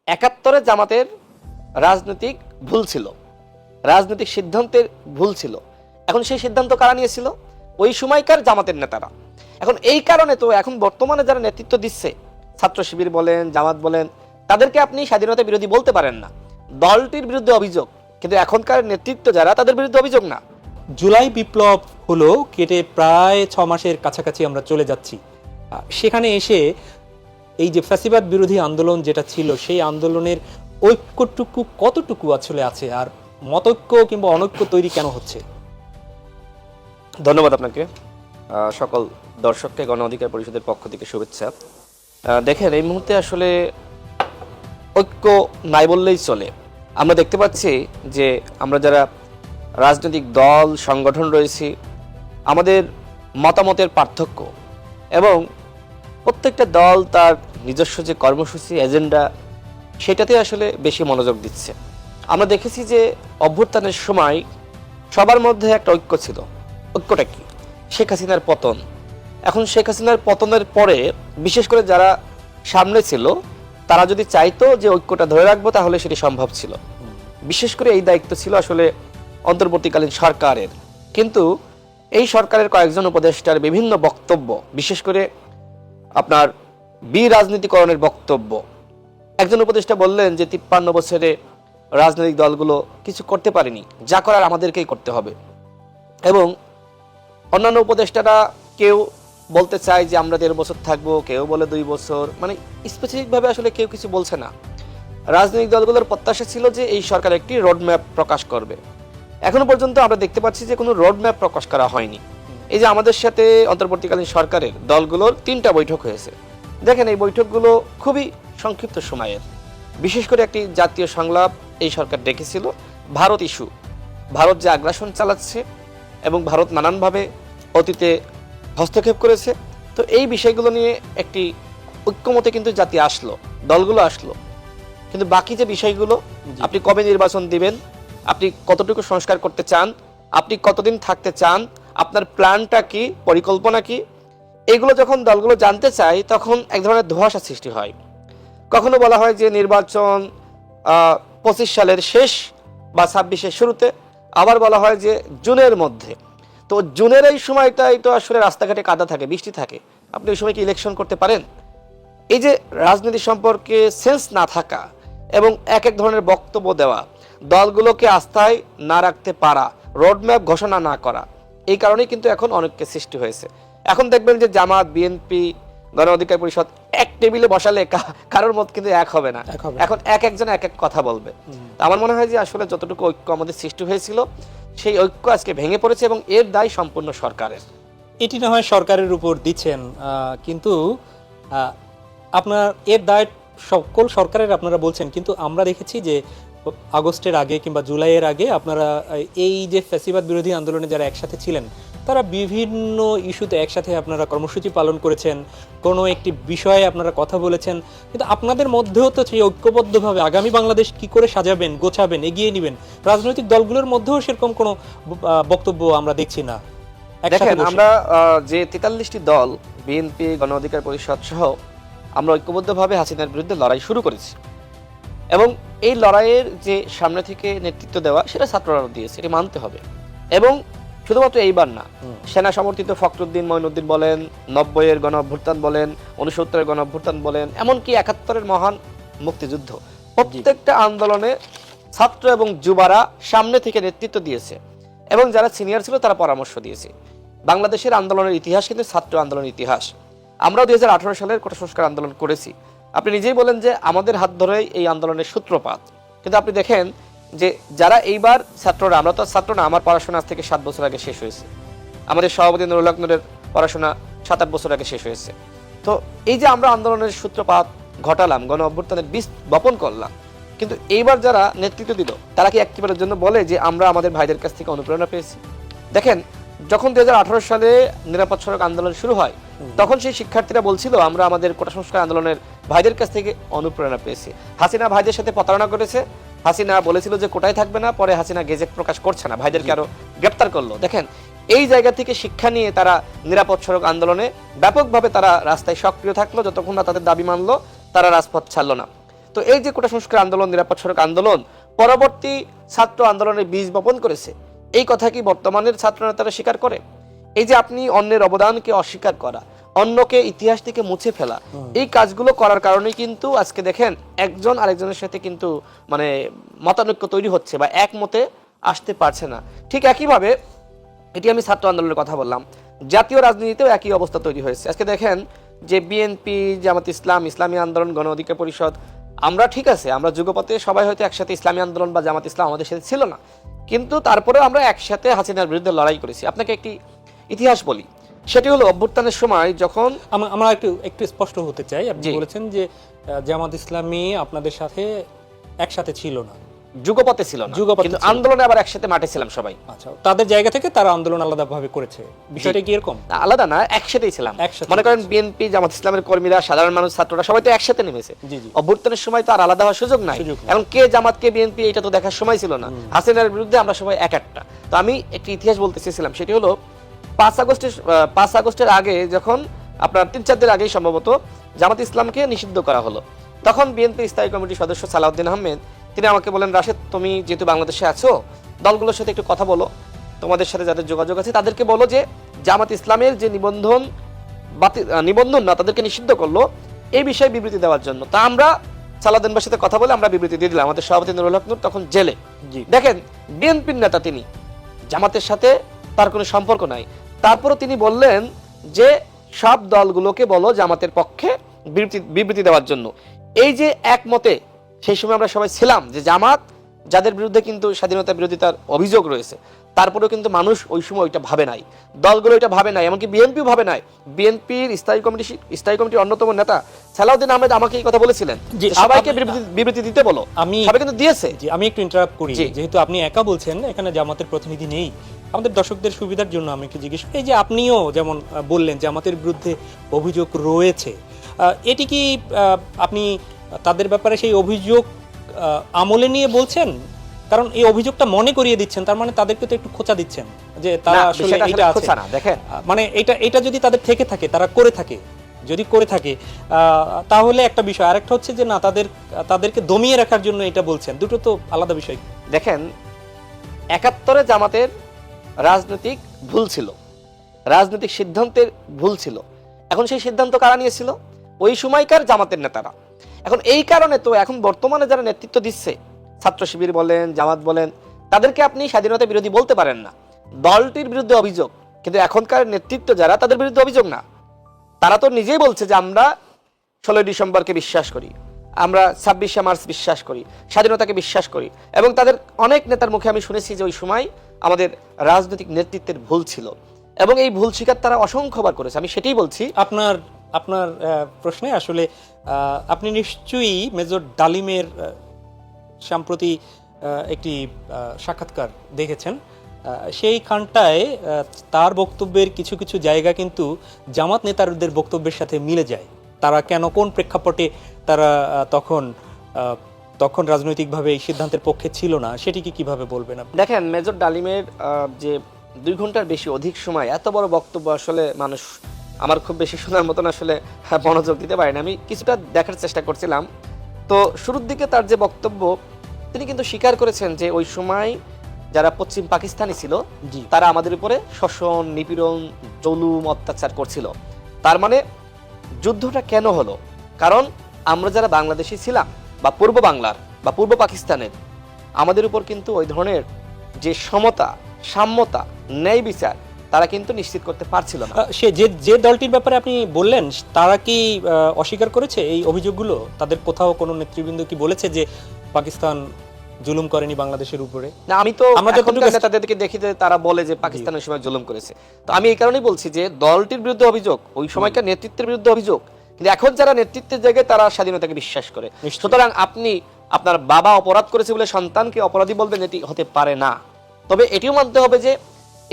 ৭১ জামাতের রাজনৈতিক ভুল ছিল, রাজনৈতিক সিদ্ধান্তের ভুল ছিল। এখন সেই সিদ্ধান্ত কারা নিয়েছিল? ওই সময়কার জামাতের নেতারা। এখন এই কারণে তো এখন বর্তমানে যারা নেতৃত্ব দিচ্ছে, ছাত্র শিবির বলেন, জামাত বলেন, তাদেরকে আপনি স্বাধীনতা বিরোধী বলতে পারেন না। দলটির বিরুদ্ধে অভিযোগ, কিন্তু এখনকার নেতৃত্ব যারা, তাদের বিরুদ্ধে অভিযোগ না। জুলাই বিপ্লব হলো কেটে প্রায় 6 মাসের কাছাকাছি আমরা চলে যাচ্ছি। সেখানে এসে এই যে ফ্যাসিবাদ বিরোধী আন্দোলন যেটা ছিল, সেই আন্দোলনের ঐক্যটুকু কতটুকু আসলে আছে, আর মতৈক্য কিংবা অনৈক্য তৈরি কেন হচ্ছে? ধন্যবাদ আপনাকে। সকল দর্শককে গণ অধিকার পরিষদের পক্ষ থেকে শুভেচ্ছা। দেখেন, এই মুহূর্তে আসলে ঐক্য নাই বললেই চলে। আমরা দেখতে পাচ্ছি যে আমরা যারা রাজনৈতিক দল সংগঠন রয়েছি, আমাদের মতামতের পার্থক্য, এবং প্রত্যেকটা দল তার নিজস্ব যে কর্মসূচি, এজেন্ডা, সেটাতে আসলে বেশি মনোযোগ দিচ্ছে। আমরা দেখেছি যে অভ্যুত্থানের সময় সবার মধ্যে একটা ঐক্য ছিল। ঐক্যটা কি? শেখ হাসিনার পতন। এখন শেখ হাসিনার পতনের পরে বিশেষ করে যারা সামনে ছিল, তারা যদি চাইতো যে ঐক্যটা ধরে রাখবো, তাহলে সেটি সম্ভব ছিল। বিশেষ করে এই দায়িত্ব ছিল আসলে অন্তর্বর্তীকালীন সরকারের। কিন্তু এই সরকারের কয়েকজন উপদেষ্টার বিভিন্ন বক্তব্য, বিশেষ করে আপনার বিরাজনীতিকরণের বক্তব্য। একজন উপদেষ্টা বললেন যে 53 বছরে রাজনৈতিক দলগুলো কিছু করতে পারেনি, যা করার আমাদেরকেই করতে হবে। এবং অন্যান্য উপদেষ্টারা কেউ বলতে চায় যে আমরা 1.5 বছর থাকবো, কেউ বলে 2 বছর, মানে স্পেসিফিকভাবে আসলে কেউ কিছু বলছে না। রাজনৈতিক দলগুলোর প্রত্যাশা ছিল যে এই সরকার একটি রোডম্যাপ প্রকাশ করবে। এখনো পর্যন্ত আমরা দেখতে পাচ্ছি যে কোনো রোডম্যাপ প্রকাশ করা হয়নি। এই যে আমাদের সাথে অন্তর্বর্তীকালীন সরকারের দলগুলোর 3টা বৈঠক হয়েছে। দেখেন, এই বৈঠকগুলো খুবই সংক্ষিপ্ত সময়ের। বিশেষ করে একটি জাতীয় সংলাপ এই সরকার ডেকেছিল, ভারত ইস্যু, ভারত যে আগ্রাসন চালাচ্ছে এবং ভারত নানানভাবে অতীতে হস্তক্ষেপ করেছে। তো এই বিষয়গুলো নিয়ে একটি ঐক্যমতে কিন্তু জাতি আসলো, দলগুলো আসলো। কিন্তু বাকি যে বিষয়গুলো, আপনি কবে নির্বাচন দিবেন, আপনি কতটুকু সংস্কার করতে চান, আপনি কতদিন থাকতে চান, আপনার প্ল্যানটা কি, পরিকল্পনা কি, এগুলো যখন দলগুলো জানতে চায়, তখন এক ধরনের ধোঁয়াশা সৃষ্টি হয়। কখনো বলা হয় যে নির্বাচন 25 সালের শেষ বা 26-এর শুরুতে, আবার বলা হয় যে জুনের মধ্যে। তো জুনের এই সময়টাই তো আসলে রাস্তাঘাটে কাদা থাকে, বৃষ্টি থাকে, আপনি ওই সময় কি ইলেকশন করতে পারেন? এই যে রাজনীতি সম্পর্কে সেন্স না থাকা এবং এক এক ধরনের বক্তব্য দেওয়া, দলগুলোকে আস্থায় না রাখতে পারা, রোডম্যাপ ঘোষণা না করা, এই কারণেই কিন্তু এখন অনেককে সৃষ্টি হয়েছে। এখন দেখবেন যে জামাত, বিএনপি, গণ অধিকার পরিষদ এক টেবিলে বসালে কারোর মত কিন্তু এক হবে না। এখন এক একজন এক এক কথা বলবে। আমার মনে হয় যে আসলে যতটুকু ঐক্য আমাদের সৃষ্টি হয়েছিল, সেই ঐক্য আজকে ভেঙে পড়েছে এবং এর দায় সম্পূর্ণ সরকারের। এটি না হয় সরকারের উপর দিচ্ছেন, কিন্তু আপনার এর দায় সকল সরকারের আপনারা বলছেন, কিন্তু আমরা দেখেছি যে আগস্টের আগে কিংবা জুলাইয়ের আগে আপনারা এই যে ফ্যাসিবাদ বিরোধী আন্দোলনে যারা একসাথে ছিলেন, তারা বিভিন্ন ইস্যুতে একসাথে আপনারা কর্মসূচি পালন করেছেন, কোনো একটি বিষয়ে আপনারা কথা বলেছেন। কিন্তু আপনাদের মধ্যেও তো সেই ঐক্যবদ্ধভাবে আগামী বাংলাদেশ কি করে সাজাবেন, গোছাবেন, এগিয়ে নেবেন, রাজনৈতিক দলগুলোর মধ্যেও সেরকম কোনো বক্তব্য আমরা দেখছি না। দেখেন, আমরা যে 43টি দল, বিএনপি, গণ অধিকার পরিষদ সহ, আমরা ঐক্যবদ্ধভাবে হাসিনার বিরুদ্ধে লড়াই শুরু করেছি। এবং এই লড়াইয়ের যে সামনে থেকে নেতৃত্ব দেওয়া, সেটা ছাত্ররা দিয়েছে, এটি মানতে হবে। এবং শুধুমাত্র এইবার না, সেনা সমর্থিত ফখরুদ্দিন, মঈনুদ্দিন বলেন, 90-এর গণ অভ্যুত্থান বলেন, 69-এর গণ অভ্যুত্থান বলেন, এমনকি 71-এর মহান মুক্তিযুদ্ধ, প্রত্যেকটা আন্দোলনে ছাত্র এবং যুবারা সামনে থেকে নেতৃত্ব দিয়েছে এবং যারা সিনিয়র ছিল তারা পরামর্শ দিয়েছে। বাংলাদেশের আন্দোলনের ইতিহাস কিন্তু ছাত্র আন্দোলনের ইতিহাস। আমরাও 2018 সালের কোটা সংস্কার আন্দোলন করেছি। আপনি নিজেই বলেন যে আমাদের হাত ধরেই এই আন্দোলনের সূত্রপাত। কিন্তু আপনি দেখেন যে যারা এইবার ছাত্ররা, আমরা তো ছাত্র না, আমার পড়াশোনা আজ থেকে 7 বছর আগে শেষ হয়েছে, আমাদের সভাপতি নুরুল হক নূরের পড়াশোনা 7-8 বছর আগে শেষ হয়েছে। তো এই যে আমরা আন্দোলনের সূত্রপাত ঘটালাম, গণ অভ্যুত্থানের বীজ বপন করলাম, কিন্তু এইবার যারা নেতৃত্ব দিল, তারা কি একটিবারের জন্য বলে যে আমরা আমাদের ভাইদের কাছ থেকে অনুপ্রেরণা পেয়েছি? দেখেন, যখন 2018 সালে নিরাপদ সড়ক আন্দোলন শুরু হয়, তখন সেই শিক্ষার্থীরা বলছিল আমরা আমাদের কোটা সংস্কার আন্দোলনের ভাইদের কাছ থেকে অনুপ্রেরণা পেয়েছি। হাসিনা ভাইদের সাথে প্রতারণা করেছে, হাসিনা বলেছিল যে কোটায় থাকবে না, পরে হাসিনা গেজেট প্রকাশ করছে না, ভাইদেরকে আরো গ্রেপ্তার করলো। দেখেন, এই জায়গা থেকে শিক্ষা নিয়ে তারা নিরাপদ সড়ক আন্দোলনে ব্যাপকভাবে তারা রাস্তায় সক্রিয় থাকলো, যতক্ষণ না তাদের দাবি মানলো, তারা রাজপথ ছাড়লো না। তো এই যে কোটা সংস্কার আন্দোলন, নিরাপদ সড়ক আন্দোলন পরবর্তী ছাত্র আন্দোলনের বীজ বপন করেছে, এই কথা কি বর্তমানের ছাত্র নেতারা স্বীকার করে? এই যে আপনি অন্যের অবদানকে অস্বীকার করা, অন্যকে ইতিহাস থেকে মুছে ফেলা, এই কাজগুলো করার কারণেই কিন্তু আজকে দেখেন একজন আরেকজনের সাথে কিন্তু মানে মতানৈক্য তৈরি হচ্ছে বা একমতে আসতে পারছে না। ঠিক একইভাবে এটি আমি ছাত্র আন্দোলনের কথা বললাম, জাতীয় রাজনীতিতেও একই অবস্থা তৈরি হয়েছে। আজকে দেখেন যে বিএনপি, জামাত ইসলাম, ইসলামী আন্দোলন, গণ অধিকার পরিষদ, আমরা ঠিক আছে, আমরা যুগপথে সবাই হয়তো একসাথে ইসলামী আন্দোলন বা জামাত ইসলাম আমাদের সাথে ছিল না, কিন্তু তারপরে আমরা একসাথে হাসিনার বিরুদ্ধে লড়াই করেছি। আপনাকে একটি ইতিহাস বলি, সেটি হলো অভ্যুত্থানের সময় যখন আমরা একটু একটু স্পষ্ট হতে চাই। আপনি বলেছেন যে জামাত ইসলামী আপনাদের সাথে একসাথে ছিল না, যুগপথে ছিল না, যুগপথে কিন্তু ছিল। আন্দোলনে আবার একসাথে মাঠে ছিলাম সবাই। আচ্ছা, তাদের জায়গা থেকে তারা আন্দোলন আলাদাভাবে করেছে, বিষয়টা কি এরকম? না, আলাদা না, একসাথেই ছিলাম। একসাথে মনে করেন বিএনপি, জামাত ইসলামের কর্মীরা, সাধারণ মানুষ, ছাত্ররা সবাই তো একসাথে নেমেছে। জি জি, অভ্যুত্থানের সময় তো আর আলাদা হওয়ার সুযোগ নাই। সুযোগ নেই। এখন কে জামাত কে বিএনপি এটা তো দেখার সময় ছিল না। হাসিনার বিরুদ্ধে আমরা সবাই এক একটা। তো আমি একটি ইতিহাস বলতে চেয়েছিলাম, সেটি হলো 5 আগস্টের আগে যখন আপনার 3-4 দিন আগেই সম্ভবত জামাত ইসলামকে নিষিদ্ধ করা হলো, তখন বিএনপি স্থায়ী কমিটির সদস্য সালাউদ্দিন আহমেদ তিনি আমাকে বলেন, রাশেদ তুমি যেহেতু বাংলাদেশে আছো, দলগুলোর সাথে একটু কথা বলো, তোমাদের সাথে যাদের যোগাযোগ আছে তাদেরকে বলো যে জামাত ইসলামের যে নিবন্ধন না তাদেরকে নিষিদ্ধ করলো, এই বিষয়ে বিবৃতি দেওয়ার জন্য। তা আমরা সালাউদ্দিন ভাইয়ের সাথে কথা বলে আমরা বিবৃতি দিয়ে দিলাম। আমাদের সভাপতি নুরুল হক নূর তখন জেলে। দেখেন বিএনপির নেতা তিনি, জামাতের সাথে তার কোনো সম্পর্ক নাই, তারপরও তিনি বললেন যে সব দলগুলোকে বলো জামাতের পক্ষে বিবৃতি দেওয়ার জন্য। এই যে একমতে সেই সময় আমরা সবাই ছিলাম যে জামাত, যাদের বিরুদ্ধে কিন্তু স্বাধীনতা বিরোধিতার অভিযোগ রয়েছে, তারপরেও কিন্তু মানুষ ওই সময় ওইটা ভাবে নাই, দলগুলো ওইটা ভাবে নাই, এমনকি বিএনপিও ভাবে নাই। বিএনপির স্থায়ী কমিটির অন্যতম নেতা সালাউদ্দিন আহমেদ আমাকে এই কথা বলেছিলেন, সবাইকে বিবৃতি দিতে বলো, সবাই কিন্তু দিয়েছে। আমি একটু ইন্টারাপ্ট করি, যেহেতু আপনি একা বলছেন, এখানে জামাতের প্রতিনিধি নেই, আমাদের দর্শকদের সুবিধার জন্য আমি একটু জিজ্ঞেস করি, এই যে আপনিও যেমন বললেন জামাতের বিরুদ্ধে অভিযোগ রয়েছে, এটি কি আপনি তাদের ব্যাপারে সেই অভিযোগ আমলে নিয়ে বলছেন? কারণ এই অভিযোগটা মনে করিয়ে দিচ্ছেন, তার মানে তাদেরকে তো একটু খোঁচা দিচ্ছেন যে তারা আসলে এটা আছে না। দেখেন মানে এটা যদি তাদের থেকে থাকে, তারা করে থাকে, যদি করে থাকে তাহলে একটা বিষয়। আরেকটা হচ্ছে যে না, তাদেরকে দমিয়ে রাখার জন্য এটা বলছেন, দুটো তো আলাদা বিষয়। দেখেন 71-এ জামাতের রাজনৈতিক ভুল ছিল, রাজনৈতিক সিদ্ধান্তের ভুল ছিল। এখন সেই সিদ্ধান্ত কারা নিয়েছিল? ওই সময়কার জামাতের নেতারা। এখন এই কারণে তো এখন বর্তমানে যারা নেতৃত্ব দিচ্ছে, ছাত্র শিবির বলেন, জামাত বলেন, তাদেরকে আপনি স্বাধীনতা বিরোধী বলতে পারেন না। দলটির বিরুদ্ধে অভিযোগ, কিন্তু এখনকার নেতৃত্ব যারা, তাদের বিরুদ্ধে অভিযোগ না। তারা তো নিজেই বলছে যে আমরা 16 ডিসেম্বরকে বিশ্বাস করি, আমরা 26শে মার্চ বিশ্বাস করি, স্বাধীনতাকে বিশ্বাস করি। এবং তাদের অনেক নেতার মুখে আমি শুনেছি যে ওই সময় আমাদের রাজনৈতিক নেতৃত্বের ভুল ছিল, এবং এই ভুল স্বীকার তারা অসংখ্যবার করেছে। আমি সেটাই বলছি। আপনার প্রশ্নে আসলে আপনি নিশ্চয়ই মেজর ডালিমের সম্প্রতি একটি সাক্ষাৎকার দেখেছেন। সেইখানটায় তার বক্তব্যের কিছু কিছু জায়গা কিন্তু জামাত নেতাদের বক্তব্যের সাথে মিলে যায়। তারা কেন, কোন প্রেক্ষাপটে তারা তখন রাজনৈতিকভাবে এই সিদ্ধান্তের পক্ষে ছিল না, সেটিকে কিভাবে বলবেন আপনি? দেখেন মেজর ডালিমের যে 2 ঘন্টার বেশি অধিক সময় এত বড় বক্তব্য, আসলে মানুষ আমার খুব বেশি শোনার মতন আসলে মনোযোগ দিতে পারেন। আমি কিছুটা দেখার চেষ্টা করছিলাম। তো শুরুর দিকে তার যে বক্তব্য, তিনি কিন্তু স্বীকার করেছেন যে ওই সময় যারা পশ্চিম পাকিস্তানি ছিল তারা আমাদের উপরে শোষণ, নিপীড়ন, জুলুম, অত্যাচার করছিল। তার মানে যুদ্ধটা কেন হলো? কারণ আমরা যারা বাংলাদেশি ছিলাম বা পূর্ব বাংলার বা পূর্ব পাকিস্তানের, আমাদের উপর কিন্তু ওই ধরনের যে সমতা, সাম্যতা, ন্যায় বিচার তারা কিন্তু নিশ্চিত করতে পারছিল না। সে যে দলটির ব্যাপারে আপনি বললেন, তারা কি অস্বীকার করেছে এই অভিযোগগুলো? তাদের কোথাও কোনো নেতৃবৃন্দ কি বলেছে যে পাকিস্তান জুলুম করেনি বাংলাদেশের উপরে? না, আমি তো তাদেরকে দেখি যে তারা বলে যে পাকিস্তানের সময় জুলুম করেছে। তো আমি এই কারণেই বলছি যে দলটির বিরুদ্ধে অভিযোগ, ওই সময়কার নেতৃত্বের বিরুদ্ধে অভিযোগ, কিন্তু এখন যারা নেতৃত্বের জায়গায় তারা স্বাধীনতাকে বিশ্বাস করে। সুতরাং আপনি আপনার বাবা অপরাধ করেছে বলে সন্তানকে অপরাধী বলবেন, এটি হতে পারে না। তবে এটিও মানতে হবে যে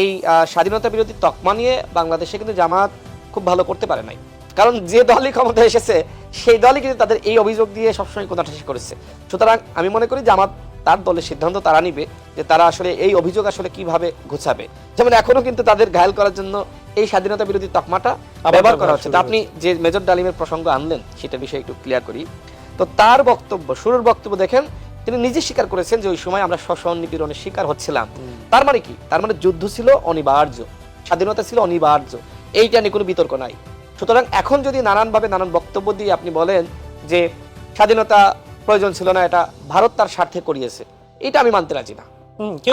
এই স্বাধীনতা বিরোধী তকমা নিয়ে বাংলাদেশে কিন্তু জামাত খুব ভালো করতে পারে নাই। কারণ যে দলই ক্ষমতায় এসেছে সেই দলই কিন্তু তাদের এই অভিযোগ দিয়ে সবসময় কোণঠাসা করেছে। সুতরাং আমি মনে করি জামাত তার দলের সিদ্ধান্ত তারা নিবে যে তারা আসলে এই অভিযোগ আসলে কিভাবে ঘুচাবে। যেমন এখনো কিন্তু তাদের ঘায়েল করার জন্য এই স্বাধীনতা বিরোধী তকমাটা ব্যবহার করা হচ্ছে। আপনি যে মেজর ডালিমের প্রসঙ্গ আনলেন সেটা বিষয়ে একটু ক্লিয়ার করি। তো তার বক্তব্য, শুরুর বক্তব্য দেখেন, তিনি নিজে স্বীকার করেছেন যে ওই সময় আমরা শোষণ নিপীড়নের শিকার হচ্ছিলাম। তার মানে কি? তার মানে যুদ্ধ ছিল অনিবার্য, স্বাধীনতা ছিল অনিবার্য, এইটা নিয়ে কোনো বিতর্ক নাই। সুতরাং এখন যদি নানানভাবে নানান বক্তব্য দিয়ে আপনি বলেন যে স্বাধীনতা প্রয়োজন ছিল না, এটা ভারত তার স্বার্থে করিয়েছে, এটা আমি মানতে রাজি না।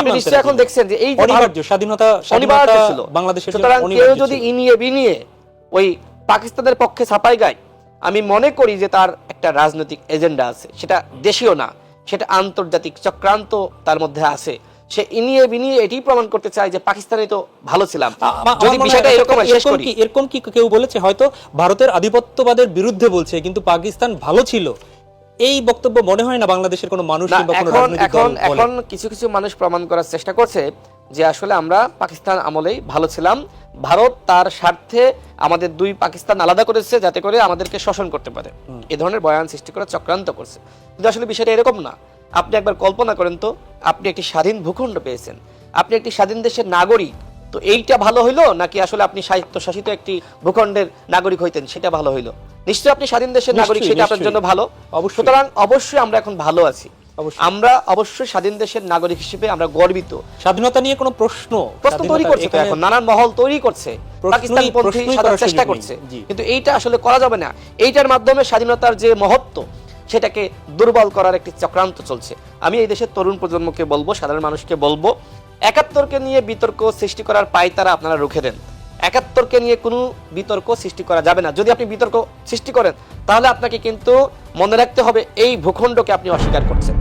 আপনি নিশ্চয়ই এখন দেখছেন যে এই যে অনিবার্য স্বাধীনতা অনিবার্য ছিল বাংলাদেশের জন্য সুতরাং কেউ অনিবার্য যদি ছিল। ইনিয়ে বিনিয়ে ওই পাকিস্তানের পক্ষে ছাপাই গায়, আমি মনে করি যে তার একটা রাজনৈতিক এজেন্ডা আছে, সেটা দেশীয় না, সেটা আন্তর্জাতিক চক্রান্ত তার মধ্যে আছে। সে ইনিয়ে বিনিয়ে এটি প্রমাণ করতে চায় যে পাকিস্তানে তো ভালো ছিলাম। যদি বিষয়টা এরকম হয়, শেষ করি, এরকম কি কেউ বলেছে হয়তো ভারতের আধিপত্যবাদের বিরুদ্ধে বলছে কিন্তু পাকিস্তান ভালো ছিল, এই বক্তব্য মনে হয় না বাংলাদেশের কোনো মানুষ না, কিংবা কোনো এখন রাজনৈতিক দল এখন বলে। এখন কিছু কিছু মানুষ প্রমাণ করার চেষ্টা করছে যে আসলে আমরা পাকিস্তান আমলেই ভালো ছিলাম, ভারত তার স্বার্থে আমাদের দুই পাকিস্তান আলাদা করেছে যাতে করে আমাদেরকে শোষণ করতে পারে, এই ধরনের বয়ান সৃষ্টি করার চক্রান্ত করছে। কিন্তু আসলে বিষয়টা এরকম না। আপনি একবার কল্পনা করেন তো, আপনি একটি স্বাধীন ভূখণ্ড পেয়েছেন, আপনি একটি স্বাধীন দেশের নাগরিক, তো এইটা ভালো হইলো নাকি আসলে আপনি স্বায়ত্তশাসিত একটি ভূখণ্ডের নাগরিক হইতেন সেটা ভালো হইলো? নিশ্চয়ই আপনি স্বাধীন দেশের নাগরিক, সেটা আপনার জন্য ভালো। অবশ্যই। সুতরাং অবশ্যই আমরা এখন ভালো আছি, অবশ্যই। আমরা অবশ্যই স্বাধীন দেশের নাগরিক হিসেবে আমরা গর্বিত। স্বাধীনতা নিয়ে কোনো প্রশ্ন তৈরি করছে তো এখন, নানান মহল তৈরি করছে, পাকিস্তান পন্থী সাজার চেষ্টা করছে, কিন্তু এইটা আসলে করা যাবে না। এইটার মাধ্যমে স্বাধীনতার যে মহত্ব সেটাকে দুর্বল করার একটি চক্রান্ত চলছে। আমি এই দেশের তরুণ প্রজন্মকে বলবো, সাধারণ মানুষকে বলবো, ৭১কে নিয়ে বিতর্ক সৃষ্টি করার পায়তারা আপনারা রুখে দেন। ৭১কে নিয়ে কোনো বিতর্ক সৃষ্টি করা যাবে না। যদি আপনি বিতর্ক সৃষ্টি করেন তাহলে আপনাকে কিন্তু মনে রাখতে হবে এই ভূখণ্ডকে আপনি অস্বীকার করছেন।